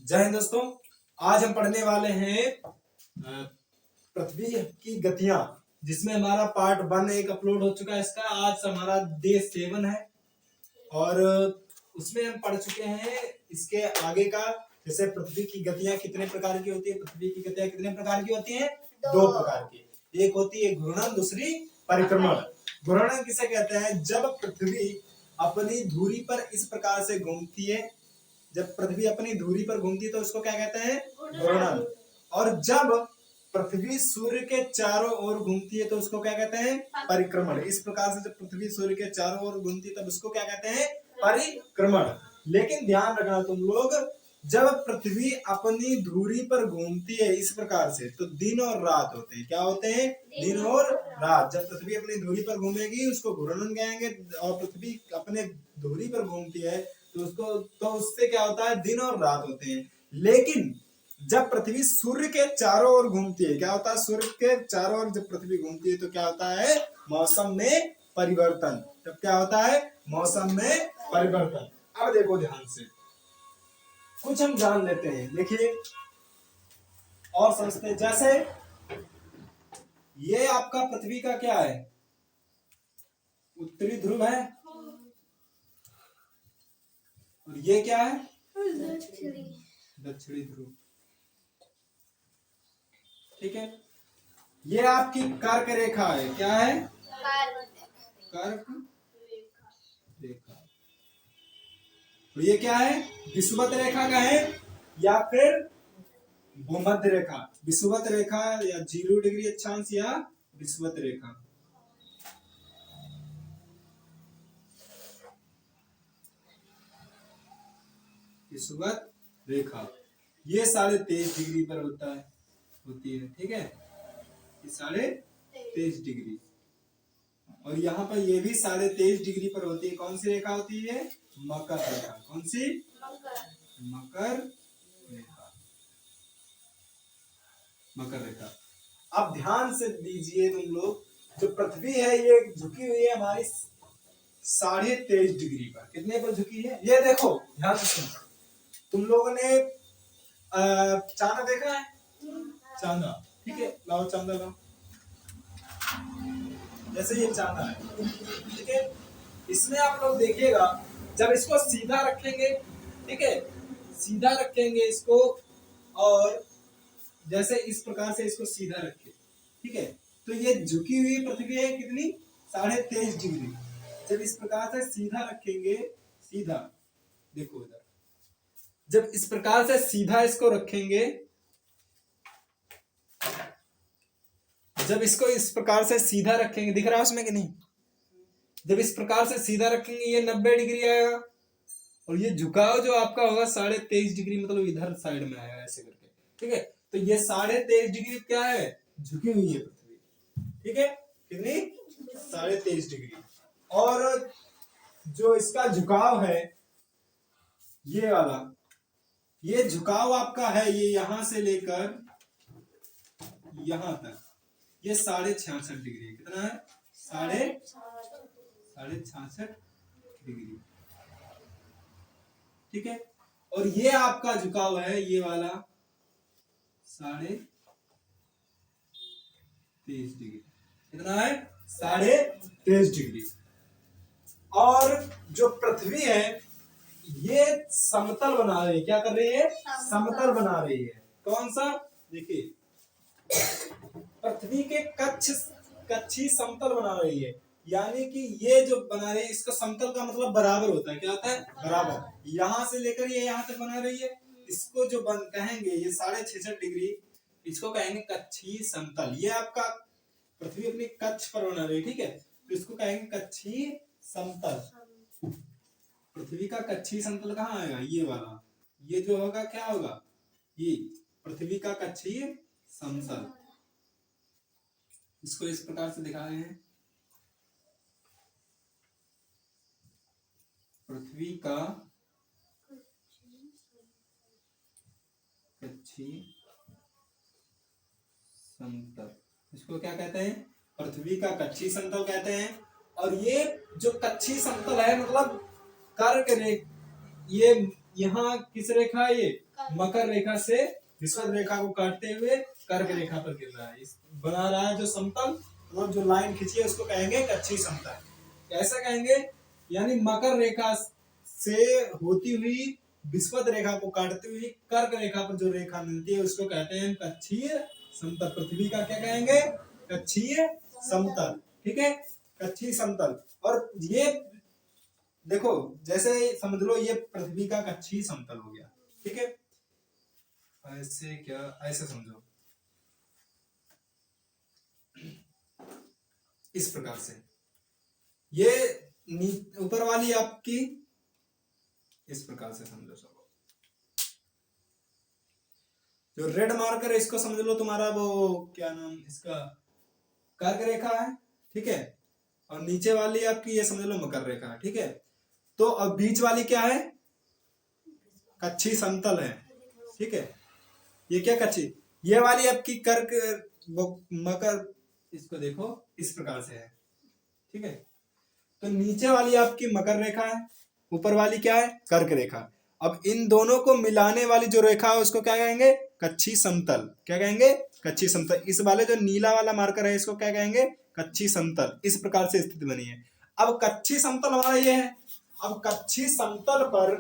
जय हिंद दोस्तों। आज हम पढ़ने वाले हैं पृथ्वी की गतियां, जिसमें हमारा पार्ट 1 एक अपलोड हो चुका है। इसका आज हमारा डे 7 है और उसमें हम पढ़ चुके हैं इसके आगे का। जैसे पृथ्वी की गतियां कितने प्रकार की होती है, पृथ्वी की गतियां कितने प्रकार की होती हैं? दो प्रकार की। एक होती है घूर्णन, दूसरी परिक्रमण। घूर्णन किसे कहते हैं? जब पृथ्वी अपनी धुरी पर इस प्रकार से घूमती है, जब पृथ्वी अपनी धुरी पर घूमती है तो उसको क्या कहते हैं? घूर्णन। और जब पृथ्वी सूर्य के चारों ओर घूमती है तो उसको क्या कहते हैं? परिक्रमण। इस प्रकार से जब पृथ्वी सूर्य के चारों ओर घूमती है तब उसको क्या कहते हैं? परिक्रमण। लेकिन ध्यान रखना तुम लोग, जब पृथ्वी अपनी धुरी पर घूमती है इस प्रकार से तो दिन और रात होते हैं। क्या होते हैं? दिन और रात। जब पृथ्वी अपनी धुरी पर घूमेगी उसको घूर्णन कहेंगे, और पृथ्वी अपने धुरी पर घूमती है तो उससे क्या होता है? दिन और रात होते हैं। लेकिन जब पृथ्वी सूर्य के चारों ओर घूमती है, क्या होता है? सूर्य के चारों ओर जब पृथ्वी घूमती है तो क्या होता है? मौसम में परिवर्तन। तब क्या होता है? मौसम में परिवर्तन। अब देखो ध्यान से, कुछ हम जान लेते हैं। देखिए और समझते हैं। जैसे ये आपका पृथ्वी का क्या है? उत्तरी ध्रुव है। और ये क्या है? दक्षिणी ध्रुव। ठीक है। ये आपकी कर्क रेखा है। क्या है? कर्क रेखा। तो ये क्या है? विषुवत रेखा का है या फिर भूमध्य रेखा। विषुवत रेखा या 0 डिग्री अक्षांश या विषुवत रेखा। विषुवत रेखा ये 23.5 डिग्री पर होती है। ठीक है, ये 23.5 डिग्री। और यहाँ पर ये भी 23.5 डिग्री पर होती है। कौन सी रेखा होती है? मकर रेखा। कौन सी? मकर रेखा। मकर रेखा। अब ध्यान से दीजिए तुम लोग, जो पृथ्वी है ये झुकी हुई है हमारी 23.5 डिग्री पर। कितने पर झुकी है? ये देखो ध्यान से सुनो। तुम लोगों ने चांदा देखा है? चांदा, ठीक है, लाओ चांदा लाओ। जैसे ये चांदा है, ठीक है, इसमें आप लोग देखिएगा जब इसको सीधा रखेंगे, ठीक है, सीधा रखेंगे इसको, और जैसे इस प्रकार से इसको सीधा रखे, ठीक है, तो ये झुकी हुई पृथ्वी है कितनी? 23.5 डिग्री। जब इस प्रकार से सीधा रखेंगे, सीधा देखो इधर, जब इस प्रकार से सीधा इसको रखेंगे, जब इसको इस प्रकार से सीधा रखेंगे, दिख रहा है उसमें कि नहीं? जब इस प्रकार से सीधा रखेंगे ये 90 डिग्री आएगा, और ये झुकाव जो आपका होगा 23.5 डिग्री, मतलब इधर साइड में आएगा ऐसे करके। ठीक है, तो ये 23.5 डिग्री क्या है? झुकी हुई है पृथ्वी। ठीक है, कितनी? 23.5 डिग्री। और जो इसका झुकाव है ये वाला, ये झुकाव आपका है ये यहां से लेकर यहां तक, ये 66.5 डिग्री है। कितना है? 66.5 डिग्री। ठीक है, और ये आपका झुकाव है ये वाला 23.5 डिग्री। कितना है? 23.5 डिग्री। और जो पृथ्वी है ये समतल बना रही है। क्या कर रही है? समतल बना रही है। कौन सा? देखिए, पृथ्वी के कक्षी समतल बना रही है। यानी कि ये जो बना रही है, इसका समतल का मतलब बराबर होता है। क्या होता है? बराबर। यहां से लेकर ये यहां तक बना रही है, इसको जो कहेंगे ये 66.5 डिग्री, इसको कहेंगे कक्षीय समतल। ये आपका पृथ्वी अपनी कक्ष पर बना रही है, ठीक है, तो इसको कहेंगे कक्षीय समतल। पृथ्वी का कक्षीय समतल कहाँ आएगा? ये वाला, ये जो होगा क्या होगा? ये पृथ्वी का कक्षीय समतल। इसको इस प्रकार से दिखा रहे हैं, पृथ्वी का कक्षीय समतल। इसको क्या कहते हैं? पृथ्वी का कक्षीय समतल कहते हैं। और ये जो कक्षीय समतल है मतलब कर्क रेखा, ये यहाँ किस रेखा है ये? मकर रेखा से विषुवत रेखा को काटते हुए कर्क रेखा पर गिर रहा है, बना रहा है जो समतल, और जो लाइन खींची है उसको कहेंगे कच्छी समतल। कैसा कहेंगे? यानी मकर रेखा से होती हुई विषुवत रेखा को काटते हुए कर्क रेखा पर जो रेखा मिलती है उसको कहते हैं कच्छीय समतल। पृथ्वी का क्या कहेंगे? कच्छीय समतल। ठीक है, कच्छी समतल। और ये देखो, जैसे समझ लो ये पृथ्वी का कच्छी समतल हो गया। ठीक है, ऐसे क्या, ऐसे समझो, इस प्रकार से ये ऊपर वाली आपकी इस प्रकार से समझो सब। जो रेड मार्कर है इसको समझ लो तुम्हारा वो क्या नाम इसका, कर्क रेखा है। ठीक है, और नीचे वाली आपकी ये समझ लो मकर रेखा है। ठीक है, तो अब बीच वाली क्या है? कच्छी समतल है। ठीक है, ये क्या कच्छी, ये वाली आपकी कर्क वो मकर, इसको देखो इस प्रकार से है। ठीक है, तो नीचे वाली आपकी मकर रेखा है, ऊपर वाली क्या है? कर्क रेखा। अब इन दोनों को मिलाने वाली जो रेखा है उसको क्या कहेंगे? कच्छी समतल। क्या कहेंगे? कच्छी समतल। इस वाले जो नीला वाला मार्कर है इसको क्या कहेंगे? कच्छी समतल। इस प्रकार से स्थिति बनी है। अब कच्छी समतल हमारा ये है। अब कच्छी समतल पर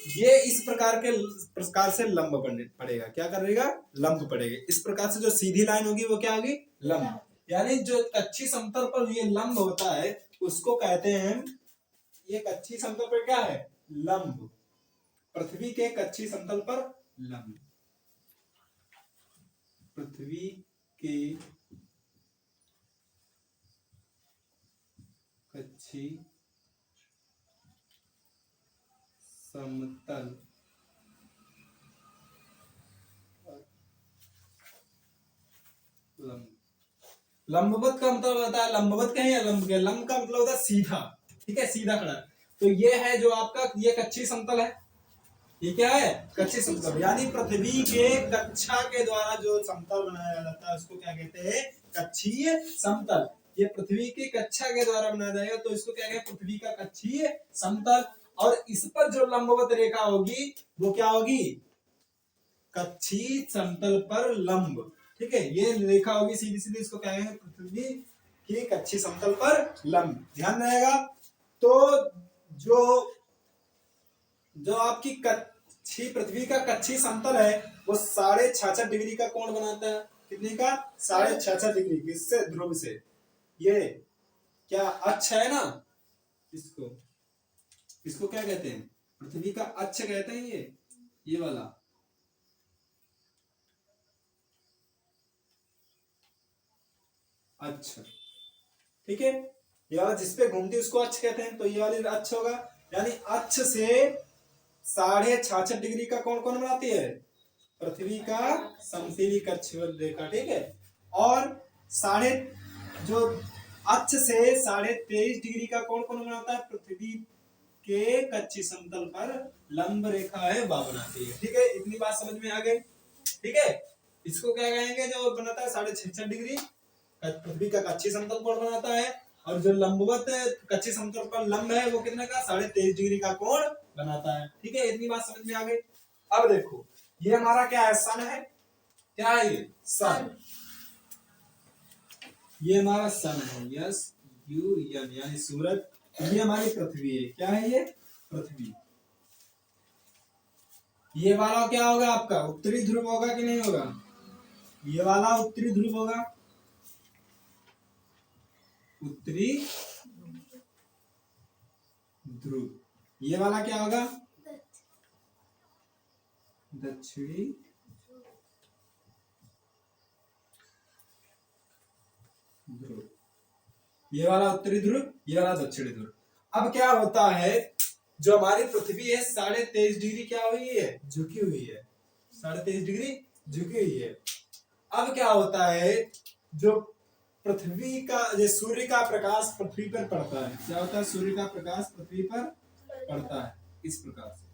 ये इस प्रकार से लंब पड़ेगा। क्या करेगा? लंब पड़ेगा। इस प्रकार से जो सीधी लाइन होगी वो क्या होगी? लंब। यानी जो कच्ची समतल पर ये लंब होता है उसको कहते हैं, ये कच्ची समतल पर क्या है? लंब। पृथ्वी के कच्ची समतल पर लंब, पृथ्वी के कच्ची समतल लंब। लंबवत का मतलब होता है, लंबवत कहें या लंब के, लंब का मतलब होता है सीधा। ठीक है, सीधा खड़ा। तो ये है जो आपका ये कच्ची समतल है। ये क्या है? कच्ची समतल। यानी पृथ्वी के कक्षा के द्वारा जो समतल बनाया जाता है उसको क्या कहते हैं? कक्षीय समतल। ये पृथ्वी की कक्षा के द्वारा बनाया जाएगा तो इसको क्या कहते हैं? पृथ्वी का कक्षीय समतल। और इस पर जो लंबवत रेखा होगी वो क्या होगी? कच्छी समतल पर लंब। ठीक है, ये रेखा होगी सीधी सीधी, इसको क्या कहेंगे? पृथ्वी की कच्छी समतल पर लंब। ध्यान रहेगा। तो जो जो आपकी कच्छी, पृथ्वी का कच्छी समतल है वो 66.5 डिग्री का कोण बनाता है। कितने का? 66.5 डिग्री। किससे? ध्रुव से। ये क्या अक्ष है ना, इसको इसको क्या कहते हैं? पृथ्वी का अक्ष कहते हैं। ये वाला अच्छा। ठीक है, ये वाला जिसपे घूमती है उसको अक्ष कहते हैं, तो ये वाली अक्ष होगा। यानी अक्ष से 66.5 डिग्री का कोण कौन बनाती है? पृथ्वी का समशीली कक्ष रेखा। ठीक है, और साढ़े जो अक्ष से 23.5 डिग्री का कोण कौन बनाता है? पृथ्वी के कच्ची समतल पर लंब रेखा है वह बनाती है। ठीक है, इतनी बात समझ में आ गई। ठीक है, इसको क्या कहेंगे? जो बनाता है 66.5 डिग्री, पृथ्वी का कच्ची समतल कोण बनाता है, और जो लंबवत कच्ची समतल पर लंब है वो कितने का? 23.5 डिग्री का कोण बनाता है। ठीक है, इतनी बात समझ में आ गई। अब देखो, ये हमारा क्या है? सन है। क्या है ये? सन। ये हमारा सन है। यस, यू एन, यानी सूरज। ये हमारी पृथ्वी है। क्या है ये? पृथ्वी। ये वाला क्या होगा आपका? उत्तरी ध्रुव होगा कि नहीं होगा? ये वाला उत्तरी ध्रुव होगा। उत्तरी ध्रुव। ये वाला क्या होगा? दक्षिणी ध्रुव। ये वाला उत्तरी ध्रुव, ये वाला दक्षिणी ध्रुव। अब क्या होता है, जो हमारी पृथ्वी है 23.5 डिग्री क्या हुई है? झुकी हुई है। 23.5 डिग्री झुकी हुई है। अब क्या होता है, जो पृथ्वी का, जो सूर्य का प्रकाश पृथ्वी पर पड़ता है, क्या होता है? सूर्य का प्रकाश पृथ्वी पर पड़ता है इस प्रकार से।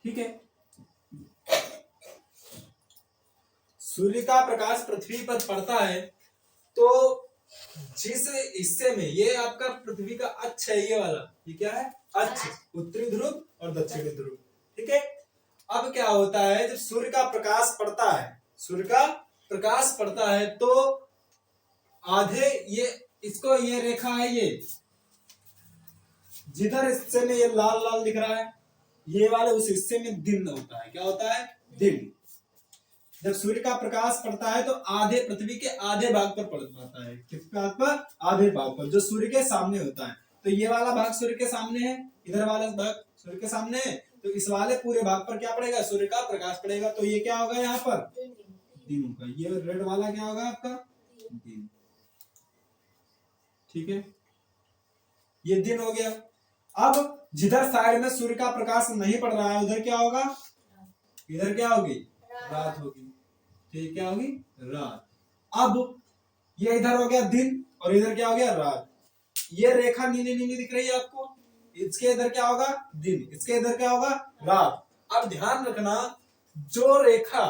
ठीक है, सूर्य का प्रकाश पृथ्वी पर पड़ता है तो जिस हिस्से में ये आपका पृथ्वी का अक्ष है, ये वाला, ये क्या है, अक्ष, उत्तरी ध्रुव और दक्षिणी ध्रुव, ठीक है। अब क्या होता है, जब सूर्य का प्रकाश पड़ता है, सूर्य का प्रकाश पड़ता है तो आधे ये इसको, ये रेखा है, ये जिधर हिस्से में ये लाल लाल दिख रहा है, ये वाले उस हिस्से में दिन होता है। क्या होता है, दिन। जब सूर्य का प्रकाश पड़ता है तो आधे, पृथ्वी के आधे भाग पर पड़ जाता है। किस भाग पर, आधे भाग पर, जो सूर्य के सामने होता है। तो ये वाला भाग सूर्य के सामने है, इधर वाला भाग सूर्य के सामने है, तो इस वाले पूरे भाग पर क्या पड़ेगा, सूर्य का प्रकाश पड़ेगा। तो ये क्या होगा, यहाँ पर दिन होगा। ये रेड वाला क्या होगा आपका, दिन, ठीक है, ये दिन हो गया। अब जिधर साइड में सूर्य का प्रकाश नहीं पड़ रहा है, उधर क्या होगा, इधर क्या होगी, रात होगी, ठीक, क्या होगी, रात। अब ये इधर हो गया दिन और इधर क्या हो गया, रात। ये रेखा नीली नीली दिख रही है आपको, इसके इधर क्या होगा, दिन, इसके इधर क्या होगा, रात। अब ध्यान रखना, जो रेखा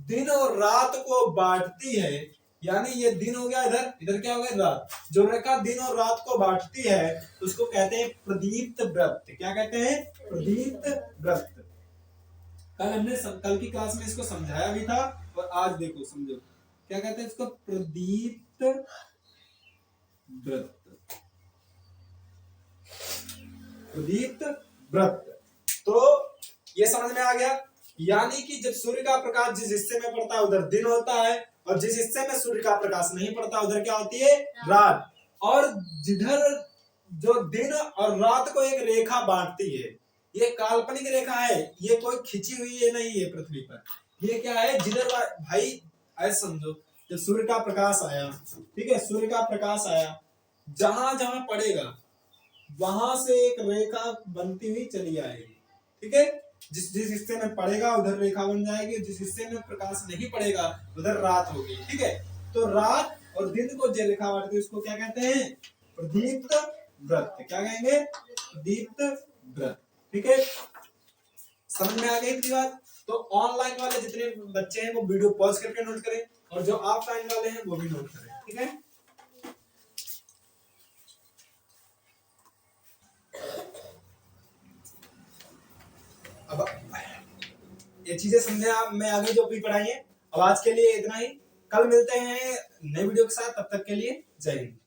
दिन और रात को बांटती है, यानी ये दिन हो गया इधर, इधर क्या हो गया, रात, जो रेखा दिन और रात को बांटती है उसको कहते हैं प्रदीप्त वृत्त। क्या कहते हैं, प्रदीप्त वृत्त। कल की क्लास में इसको समझाया भी था, और आज देखो समझो क्या कहते हैं इसको, प्रदीप्त वृत्त, प्रदीप्त वृत्त। तो ये समझ में आ गया, यानी कि जब सूर्य का प्रकाश जिस हिस्से में पड़ता है उधर दिन होता है, और जिस हिस्से में सूर्य का प्रकाश नहीं पड़ता उधर क्या होती है, रात। और जिधर जो दिन और रात को एक रेखा बांटती है, ये काल्पनिक रेखा है, ये कोई खिंची हुई है नहीं है पृथ्वी पर, ये क्या है, जिधर भाई ऐसे समझो, जब सूर्य का प्रकाश आया, ठीक है, सूर्य का प्रकाश आया, जहां जहां पड़ेगा वहां से एक रेखा बनती हुई चली आएगी, ठीक है। जिस जिस हिस्से में पड़ेगा उधर रेखा बन जाएगी, जिस हिस्से में प्रकाश नहीं पड़ेगा उधर रात होगी, ठीक है। तो रात और दिन को जो रेखा बांटती है उसको क्या कहते हैं, प्रदीप्त वृत्त। क्या कहेंगे, प्रदीप्त वृत्त, ठीक है। समझ में आ गई इतनी बात। तो ऑनलाइन वाले जितने बच्चे हैं वो वीडियो पॉज करके नोट करें, और जो ऑफलाइन वाले हैं वो भी नोट करें, ठीक है। अब ये चीजें समझे आप, मैं आगे जो भी पढ़ाई है। अब आज के लिए इतना ही, कल मिलते हैं नए वीडियो के साथ, तब तक के लिए जय हिंद।